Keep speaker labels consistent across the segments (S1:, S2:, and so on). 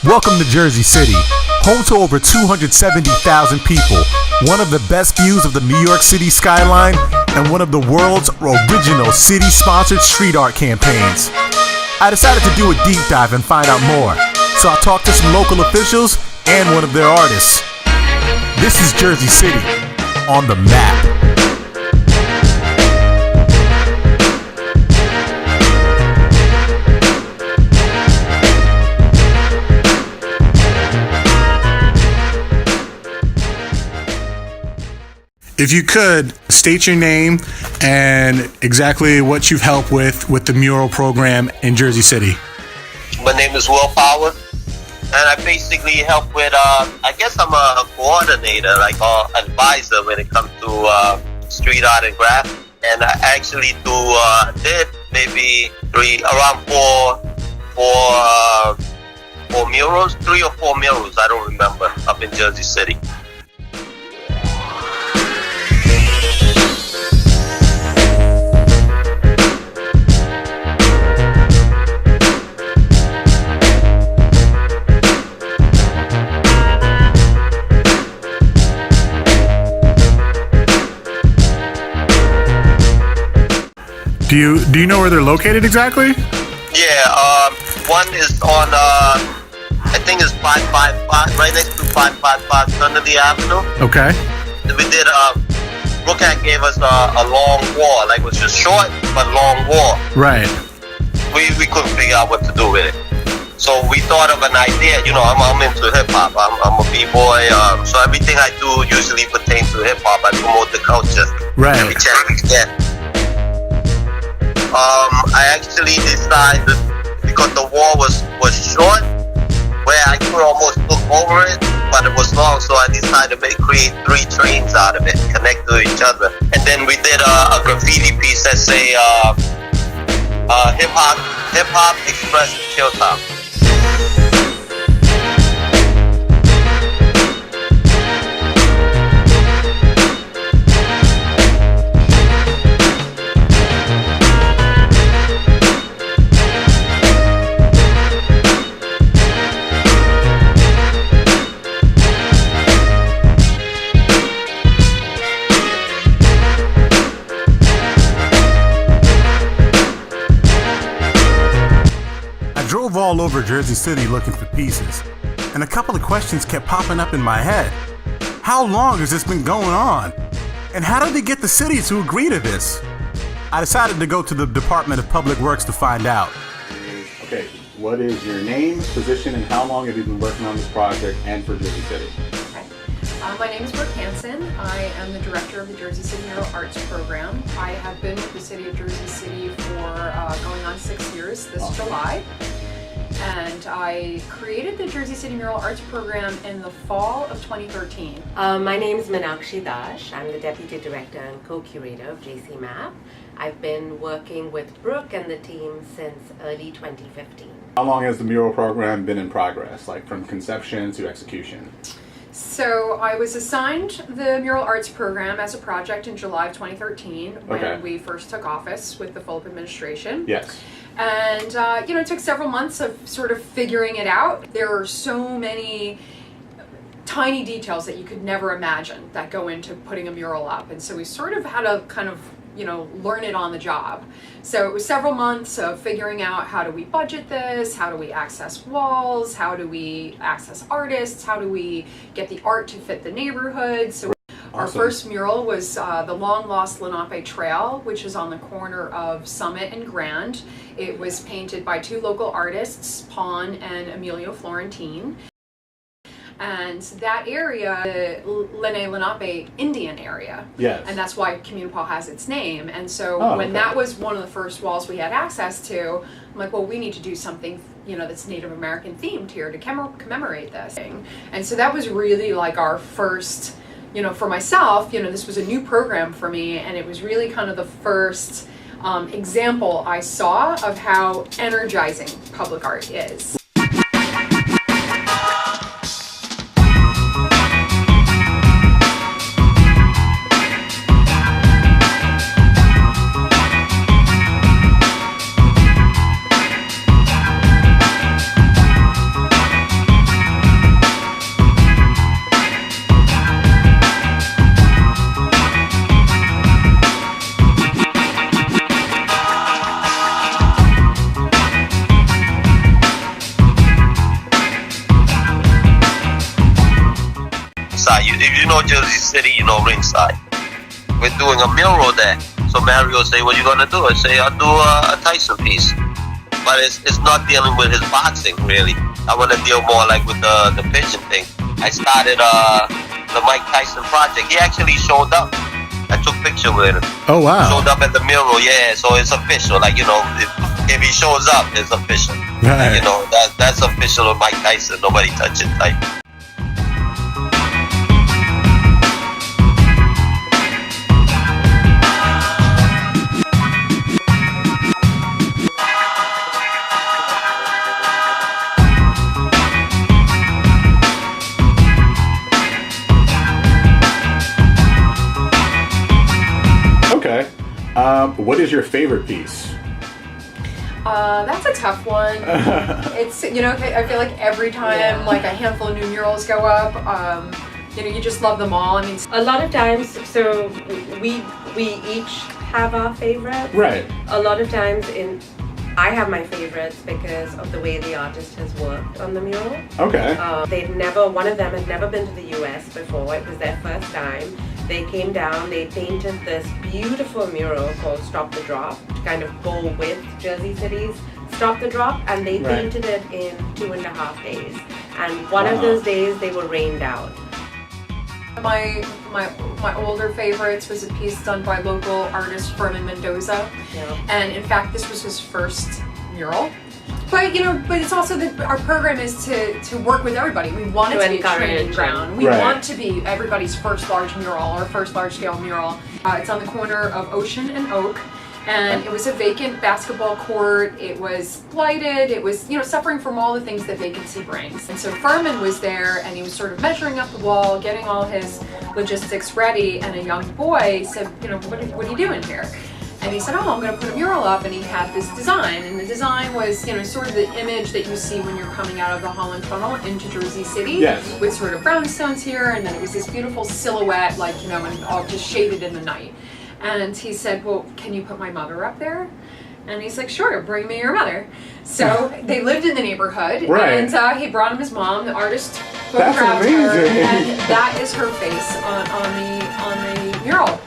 S1: Welcome to Jersey City, home to over 270,000 people, one of the best views of the New York City skyline, and one of the world's original city-sponsored street art campaigns. I decided to do a deep dive and find out more, so I talked to some local officials and one of their artists. This is Jersey City on the map. If you could, state your name and exactly what you've helped with the mural program in Jersey City.
S2: My name is Will Power, and I basically help with, I guess I'm a coordinator, like advisor when it comes to street art and craft. And I actually did maybe four murals, 3 or 4 murals, I don't remember, up in Jersey City.
S1: Do you know where they're located exactly?
S2: Yeah, one is on, I think it's 555, right next to 555 Sunday Avenue.
S1: Okay.
S2: We did, Brookhack gave us a long wall, like it was just short, but long wall.
S1: Right.
S2: We couldn't figure out what to do with it. So we thought of an idea, you know, I'm into hip-hop, I'm a b-boy, so everything I do usually pertains to hip-hop. I promote the culture.
S1: Right.
S2: Every chance we get. I actually decided, because the wall was short, where I could almost look over it, but it was long, so I decided to create 3 trains out of it, connect to each other. And then we did a graffiti piece that say, hip-hop express Hilltop.
S1: All over Jersey City looking for pieces, and a couple of questions kept popping up in my head. How long has this been going on? And how did they get the city to agree to this? I decided to go to the Department of Public Works to find out. Okay, what is your name, position, and how long have you been working on this project and for Jersey City?
S3: My name is Brooke Hansen. I am the director of the Jersey City Mural Arts Program. I have been with the city of Jersey City for going on 6 years this July. And I created the Jersey City Mural Arts Program in the fall of 2013.
S4: My name is Meenakshi Dash. I'm the Deputy Director and Co-Curator of M.A.P. I've been working with Brooke and the team since early 2015.
S1: How long has the mural program been in progress, like from conception to execution?
S3: So I was assigned the Mural Arts Program as a project in July of 2013 when we first took office with the Fulop administration.
S1: Yes.
S3: And, it took several months of sort of figuring it out. There are so many tiny details that you could never imagine that go into putting a mural up. And so we sort of had to kind of, learn it on the job. So it was several months of figuring out, how do we budget this? How do we access walls? How do we access artists? How do we get the art to fit the neighborhood? So our first mural was the long-lost Lenape Trail, which is on the corner of Summit and Grand. It was painted by 2 local artists, Pawn and Emilio Florentine. And that area, the Lenape Indian area.
S1: Yes.
S3: And that's why Communipaw has its name. And so when that was one of the first walls we had access to, I'm like, well, we need to do something, that's Native American themed here to commemorate this thing. And so that was really like our first, for myself, this was a new program for me, and it was really kind of the first example I saw of how energizing public art is.
S2: know Jersey City, you know ringside. We're doing a mural there. So Mario say, what you gonna do? I say, I'll do a Tyson piece. But it's not dealing with his boxing, really. I want to deal more like with the pigeon thing. I started the Mike Tyson project. He actually showed up. I took picture with him.
S1: Oh, wow.
S2: Showed up at the mural, yeah. So it's official. Like, you know, if he shows up, it's official.
S1: Right.
S2: Like, you know, that's official with Mike Tyson. Nobody touch it type.
S1: Okay. What is your favorite piece?
S3: That's a tough one. It's, you know, I feel like every time like a handful of new murals go up, you know, you just love them all. I mean,
S4: A lot of times, so we each have our favorites.
S1: Right.
S4: A lot of times I have my favorites because of the way the artist has worked on the mural.
S1: Okay.
S4: One of them had never been to the US before. It was their first time. They came down, they painted this beautiful mural called Stop the Drop to kind of go with Jersey City's Stop the Drop, and they
S1: Right.
S4: painted it in 2.5 days. And one of those days they were rained out.
S3: my older favorites was a piece done by local artist Furman Mendoza.
S4: Yeah.
S3: And in fact, this was his first mural. But, you know, but it's also that our program is to work with everybody. We want it
S4: To
S3: to be a
S4: encourage
S3: training
S4: them.
S3: ground. We
S1: Right.
S3: want to be everybody's first large mural or first large scale mural. It's on the corner of Ocean and Oak. And it was a vacant basketball court. It was blighted. It was, you know, suffering from all the things that vacancy brings. And so Furman was there, and he was sort of measuring up the wall, getting all his logistics ready. And a young boy said, you know, what are you doing here? And he said, oh, I'm going to put a mural up. And he had this design. And the design was, you know, sort of the image that you see when you're coming out of the Holland Tunnel into Jersey City.
S1: Yes.
S3: With sort of brownstones here. And then it was this beautiful silhouette, like, you know, and all just shaded in the night. And he said, well, can you put my mother up there? And he's like, sure, bring me your mother. So they lived in the neighborhood.
S1: Right.
S3: And he brought him his mom. The artist
S1: That's
S3: photographed her.
S1: amazing.
S3: And that is her face on the mural.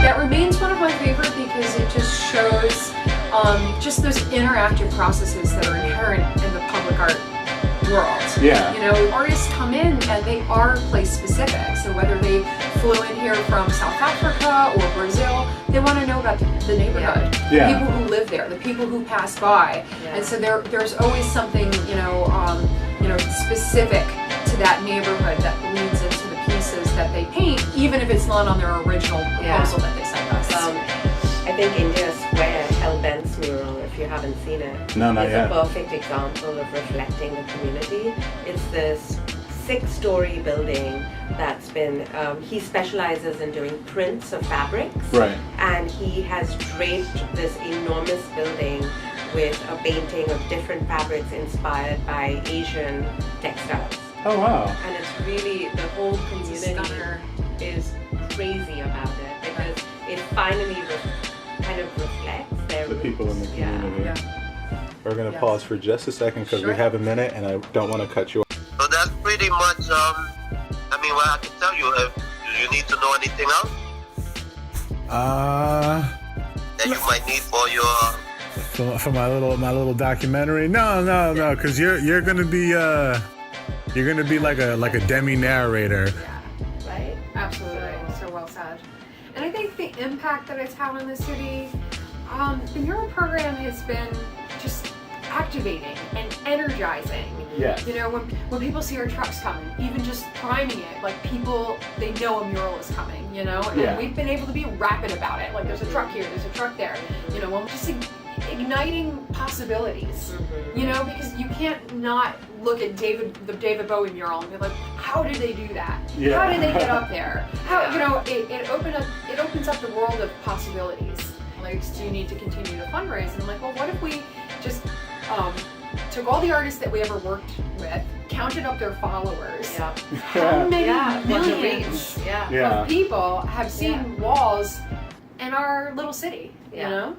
S3: That remains one of my favorite because it just shows just those interactive processes that are inherent in the public art world.
S1: Yeah.
S3: You know, artists come in and they are place specific. So whether they flew in here from South Africa or Brazil, they want to know about the neighborhood,
S1: Yeah.
S3: the people who live there, the people who pass by.
S4: Yeah.
S3: And so there's always something, you know, specific to that neighborhood that leads into the pieces that they paint, even if it's not on their original proposal that they sent us.
S4: I think India Square, Hellbent's mural, if you haven't seen it,
S1: No, not
S4: is
S1: yet.
S4: a perfect example of reflecting the community. It's this 6-story building that's been, he specializes in doing prints of fabrics.
S1: Right.
S4: And he has draped this enormous building with a painting of different fabrics inspired by Asian textiles.
S1: Oh, wow.
S4: And it's really, the whole community
S3: Stunner.
S4: is crazy about it because it finally kind of reflects their
S1: The people in the
S4: roots.
S1: community.
S3: Yeah.
S1: We're going to
S3: Yes.
S1: pause for just a second because
S3: Sure.
S1: we have a minute and I don't want to cut you off.
S2: So that's pretty much, I mean, what I can tell you, do you need to know anything else that you might need for your...
S1: For my little documentary? No, because you're gonna be like a demi narrator.
S4: Right?
S3: Absolutely, so well said. And I think the impact that it's had on the city, the mural program has been just activating and energizing.
S1: Yes.
S3: You know, when people see our trucks coming, even just priming it, like people, they know a mural is coming, you know? And
S1: Yeah.
S3: we've been able to be rapid about it. Like there's a truck here, there's a truck there. You know, well, just igniting possibilities. You know, because you can't not look at the David Bowie mural and be like, how did they do that?
S1: Yeah.
S3: How did they get up there? How, you know, it opens up the world of possibilities. Like, do you need to continue to fundraise? And I'm like, well, what if we just took all the artists that we ever worked with, counted up their followers.
S4: Yeah.
S3: How many
S4: Bunch of
S3: millions
S4: reach. Yeah.
S1: Yeah.
S3: of people have seen walls in our little city, you
S4: Yeah.
S3: know?